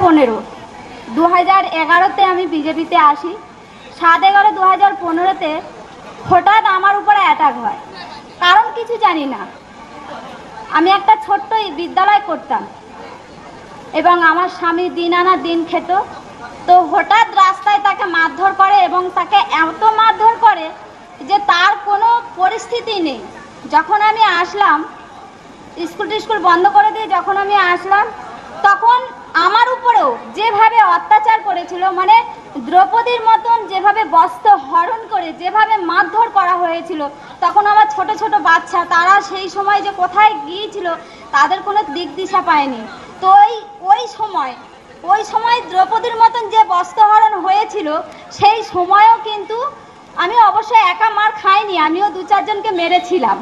2015 2011-তে আমি বিজেপিতে আসি। 7/11/2015-তে হঠাৎ আমার উপরে অ্যাটাক হয়, কারণ কিছু জানি না। আমি একটা ছোট্ট বিদ্যালয় করতাম এবং আমার স্বামী দিন আনা দিন খেত। তো হঠাৎ রাস্তায় তাকে মারধর করে এবং তাকে এত মারধর করে যে তার কোনো পরিস্থিতি নেই। যখন আমি আসলাম, স্কুল বন্ধ করে দিয়ে যখন আমি আসলাম, তখন আমার উপরেও যেভাবে অত্যাচার করেছিল, মানে দ্রৌপদীর মতন যেভাবে বস্ত্র হরণ করে যেভাবে মারধর করা হয়েছিল, তখন আমার ছোট ছোট বাচ্চা, তারা সেই সময় যে কোথায় গিয়েছিল তাদের কোনো দিক দিশা পায়নি। তো ওই সময় দ্রৌপদীর মতন যে বস্ত্রহরণ হয়েছিল, সেই সময়ও কিন্তু আমি অবশ্যই একা মার খাইনি, আমিও 2-4 জনকে মেরেছিলাম,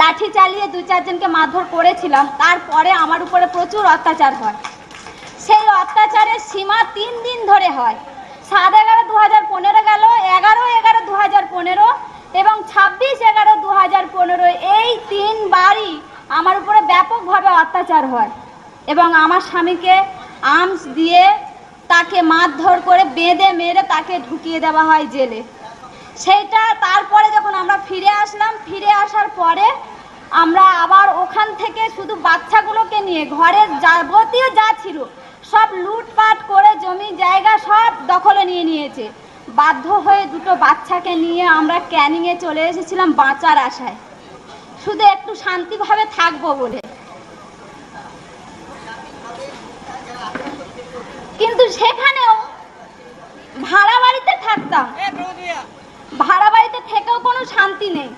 লাঠি চালিয়ে 2-4 জনকে মারধর করেছিলাম। তারপরে আমার উপরে প্রচুর অত্যাচার হয়। সেই অত্যাচারের সীমা 3 দিন ধরে হয়। 7/11/2015 গেল, 11/11/2015 এবং 26/11/2015, এই 3 বারই আমার উপরে ব্যাপকভাবে অত্যাচার হয় এবং আমার স্বামীকে আর্মস দিয়ে তাকে মারধর করে বেঁধে মেরে তাকে ঢুকিয়ে দেওয়া হয় জেলে। সেইটা তারপরে যখন আমরা ফিরে আসলাম, ফিরে আসার পরে আমরা আবার ওখান থেকে শুধু বাচ্চাগুলোকে নিয়ে ঘরের যাবতীয় যা ছিল সব লুটপাট করে জমি জায়গা সব দখলে নিয়ে নিয়েছে। বাধ্য হয়ে 2টো বাচ্চাকে নিয়ে আমরা ক্যানিংয়ে চলে এসেছিলাম বাঁচার আশায়, শুধু একটু শান্তিভাবে থাকবো বলে। কিন্তু সেখানেও ভাড়া বাড়িতে থাকতাম, ভাড়া বাড়িতে থেকেও কোনো শান্তি নেই।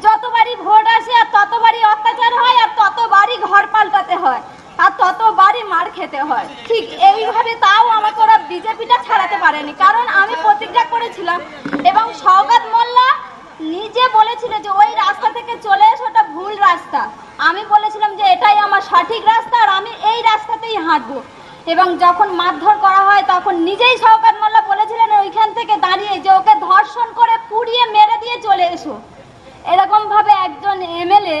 যতবারই ভোট আসে আর ততবারই অত্যাচার হয়, আর ততবারই ঘর পাল্টাতে হয়, আর ততবারই মার খেতে হয়। ঠিক এইভাবে তাও আমাকে ওরা বিজেপিটা ছাড়াতে পারেনি, কারণ আমি প্রতিজ্ঞা করেছিলাম এবং শওকত মোল্লা নিজে বলেছিল যে ওই রাস্তা থেকে চলে এসো, ওটা ভুল রাস্তা। আমি বলেছিলাম যে এটাই আমার সঠিক রাস্তা আর আমি এই রাস্তাতেই হাঁটবো। এবং যখন মারধর করা হয় তখন নিজেই শওকত মোল্লা বলেছিলেন ওইখান থেকে দাঁড়িয়ে যে ওকে ধর্ষণ করে পুড়িয়ে মেরে দিয়ে চলে এসো। এরকমভাবে একজন এমএলএ,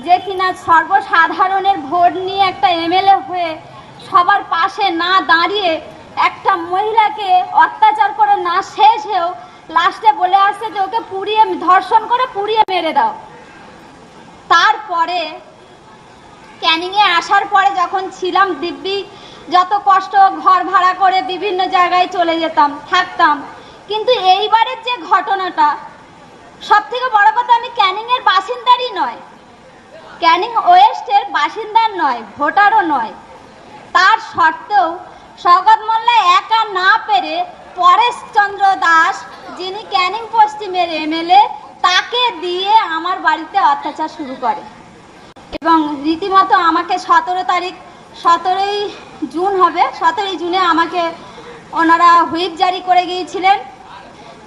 যে কিনা সর্বসাধারণের ভোট নিয়ে একটা এমএলএ হয়ে সবার পাশে না দাঁড়িয়ে একটা মহিলাকে অত্যাচার করে না শেষেও লাস্টে বলে আসছে যে ওকে পুড়িয়ে ধর্ষণ করে পুড়িয়ে মেরে দাও। তারপরে ক্যানিংয়ে আসার পরে যখন ছিলাম দিব্যি, যত কষ্ট, ঘর ভাড়া করে বিভিন্ন জায়গায় চলে যেতাম, থাকতাম। কিন্তু এইবারের যে ঘটনাটা, সব থেকে বড় কথা, আমি ক্যানিংয়ের বাসিন্দারই নয়, ক্যানিং ওয়েস্টের বাসিন্দার নয়, ভোটারও নয়। তার সত্ত্বেও শওকত মোল্লা একা না পেরে পরেশ চন্দ্র দাস, যিনি ক্যানিং পশ্চিমের এমএলএ, তাকে দিয়ে আমার বাড়িতে অত্যাচার শুরু করে এবং রীতিমতো আমাকে 17ই জুন হবে, 17ই জুনে আমাকে ওনারা হুইপ জারি করে গিয়েছিলেন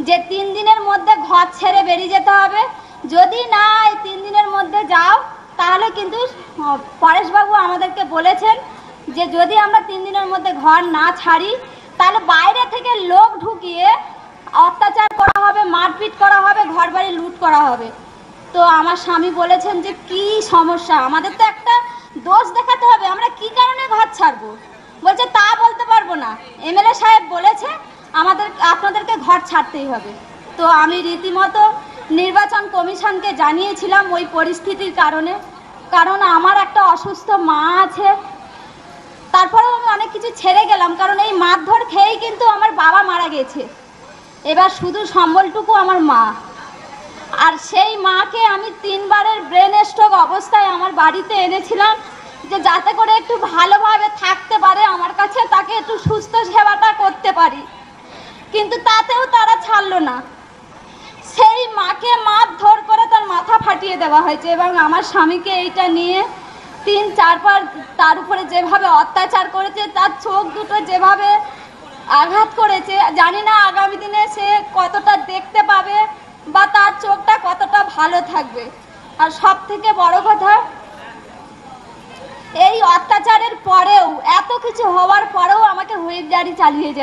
যে 3 দিনের মধ্যে ঘর ছেড়ে বেরিয়ে যেতে হবে। যদি না এই 3 দিনের মধ্যে যাও, তাহলে কিন্তু পরেশবাবু আমাদেরকে বলেছেন যে যদি আমরা 3 দিনের মধ্যে ঘর না ছাড়ি, তাহলে বাইরে থেকে লোক ঢুকিয়ে অত্যাচার করা হবে, মারপিট করা হবে, ঘর বাড়ি লুট করা হবে। তো আমার স্বামী বলেছেন যে কি সমস্যা, আমাদের তো একটা দোষ দেখাতে হবে, আমরা কি কারণে ঘর ছাড়বো। বলছে তা বলতে পারবো না, এমএলএ সাহেব বলেছে আপনাদেরকে ঘর ছাড়তেই হবে। তো আমি রীতিমতো নির্বাচন কমিশনকে জানিয়েছিলাম ওই পরিস্থিতির কারণে, কারণ আমার একটা অসুস্থ মা আছে। তারপরেও আমি অনেক কিছু ছেড়ে গেলাম, কারণ এই মারধর খেয়েই কিন্তু আমার বাবা মারা গেছে। এবার শুধু সম্বলটুকু আমার মা, আর সেই মাকে আমি 3 বারের ব্রেন স্ট্রোক অবস্থায় আমার বাড়িতে এনেছিলাম যে যাতে করে একটু ভালোভাবে থাকতে পারে আমার কাছে, তাকে একটু সুস্থ সেবাটা করতে পারি। কিন্তু তাতেও তারা ছাড়লো না। সেই মাকে মারধর করে তার মাথা ফাটিয়ে দেওয়া হয়েছে এবং আমার স্বামীকে এইটা নিয়ে 3-4 বার তার উপরে যেভাবে অত্যাচার করেছে, তার চোখ দুটো যেভাবে আঘাত করেছে, জানি না আগামী দিনে সে কতটা দেখতে পাবে বা তার চোখটা কতটা ভালো থাকবে। আর সব থেকে বড় কথা, এই অত্যাচারের পরেও, এত কিছু হওয়ার পরেও আমাকে হুইপ জারি চালিয়ে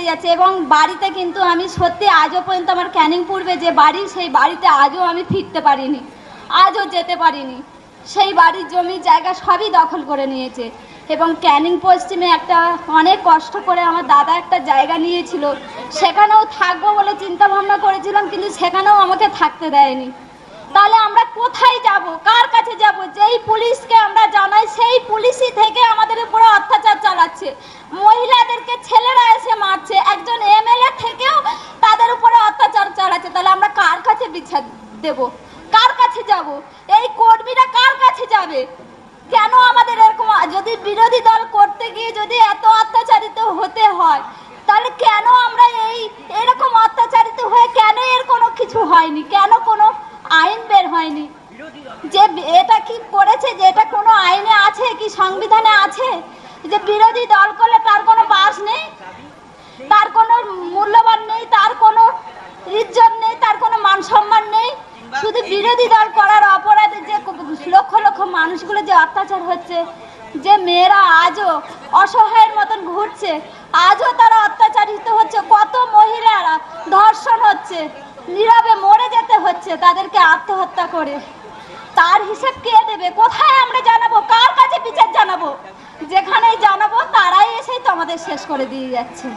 যাচ্ছে এবং বাড়িতে কিন্তু আমি সত্যি আজও পর্যন্ত আমার ক্যানিং পূর্বে যে বাড়ি, সেই বাড়িতে আজও আমি ফিরতে পারিনি, আজও যেতে পারিনি। সেই বাড়ির জমি জায়গা সবই দখল করে নিয়েছে এবং ক্যানিং পশ্চিমে একটা অনেক কষ্ট করে আমার দাদা একটা জায়গা নিয়েছিল, সেখানেও থাকবো বলে চিন্তা ভাবনা করেছিলাম, কিন্তু সেখানেও আমাকে থাকতে দেয়নি। তাহলে আমরা কোথায় যাব, কার কাছে যাব? যেই পুলিশকে আমরা জানাই সেই পুলিশই থেকে আমাদের উপরে অত্যাচার চালাচ্ছে, মহিলাদেরকে ছেলেরা এসে মারছে, একজন এমএলএ থেকেও তাদের উপরে অত্যাচার চালাচ্ছে। তাহলে আমরা কার কাছে বিচার দেব, কার কাছে যাব? এই কর্মীরা কার কাছে যাবে? কেন আমাদের এরকম, যদি বিরোধী দল করতে গিয়ে যদি এত অত্যাচারিত হতে হয়, তাহলে কেন আমরা এরকম অত্যাচারিত হয়ে কেন এর কোনো কিছু হয়নি, কেন কোনো আইন বের হয়নি? যে এটা কি করেছে, যে এটা কোনো আইনে আছে কি, সংবিধানে আছে যে বিরোধী দল করলে তার কোনো পাস নেই, তার কোনো মূল্যবান নেই, তার কোনো ইজ্জত নেই, তার কোনো মান সম্মান নেই? শুধু বিরোধী দল করার অপরাধে যে লক্ষ লক্ষ মানুষগুলো যে অত্যাচার হচ্ছে, যে মেয়েরা আজও অসহায়ের মতন ঘুরছে, আজও তারা অত্যাচারিত হচ্ছে, কত মহিলারা ধর্ষণ হচ্ছে, নীরবে মরে যেতে হচ্ছে তাদেরকে আত্মহত্যা করে, তার হিসেব কে দেবে? কোথায় আমরা জানাবো, কার কাছে বিচার জানাবো? যেখানেই জানাবো তারাই এসেই তো আমাদের শেষ করে দিয়ে যাচ্ছে।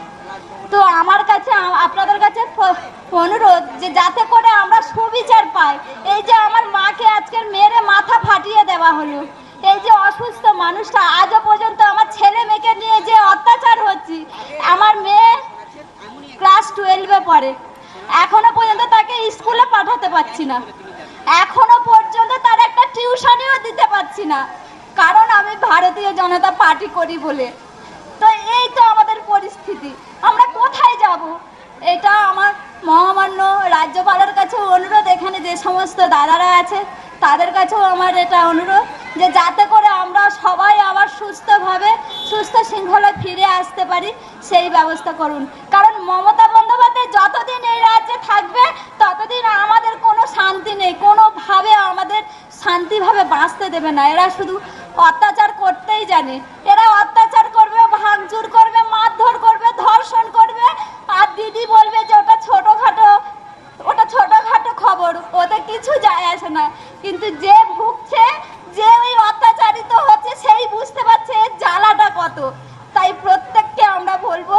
তো আমার কাছে, আপনাদের কাছে অনুরোধ যে যাতে করে আমরা সুবিচার পাই। এই যে আমার মাকে আজকের মেয়েরে মাথা ফাটিয়ে দেওয়া হলো, এই যে অসুস্থ মানুষটা, আজও পর্যন্ত আমার ছেলে মেয়েকে নিয়ে যে অত্যাচার হচ্ছে, আমার মেয়ে ক্লাস 12-এ পড়ে, এখনো পর্যন্ত তাকে স্কুলে পাঠাতে পারছি না, এখনো পর্যন্ত তার একটা টিউশনিও দিতে পারছি না, কারণ আমি ভারতীয় জনতা পার্টি করি বলে। তো এই তো আমাদের পরিস্থিতি, আমরা কোথায় যাব? এটা আমার মহামান্য রাজ্যপালের কাছে অনুরোধ, এখানে যে সমস্ত দাদারা আছে তাদের কাছেও আমার এটা অনুরোধ যে যাতে করে আমরা সবাই আবার সুস্থভাবে সুস্থ শৃঙ্খলায় ফিরে আসতে পারি, সেই ব্যবস্থা করুন। কারণ মমতা বন্দ্যোপাধ্যায় যতদিন এই রাজ্যে থাকবে ততদিন আমাদের কোনো শান্তি নেই, কোনোভাবে আমাদের শান্তিভাবে বাঁচতে দেবে না। এরা শুধু অত্যাচার করতেই জানে, এরা অত্যাচার করবে, ভাঙচুর করবে, মারধর করবে, ধর্ষণ করবে, আর দিদি বলবে যে ওটা ছোটখাটো খবর, ওতে কিছু যায় আসে না। কিন্তু যে ভুগছে, যে ওই অত্যাচারিত হচ্ছে, সেই বুঝতে পারছে এর জ্বালাটা কত। তাই প্রত্যেককে আমরা বলবো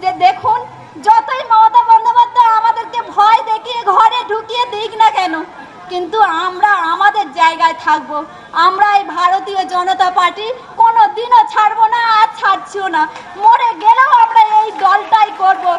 যে দেখুন, যতই মমতা বন্দ্যোপাধ্যায় আমাদেরকে ভয় দেখিয়ে ঘরে ঢুকিয়ে দিক না কেন, কিন্তু আমরা আমাদের জায়গায় থাকবো। আমরা এই ভারতীয় জনতা পার্টি কোনো দিনও ছাড়বো না, আর ছাড়ছিও না, মরে গেলেও আমরা এই দলটাই করবো।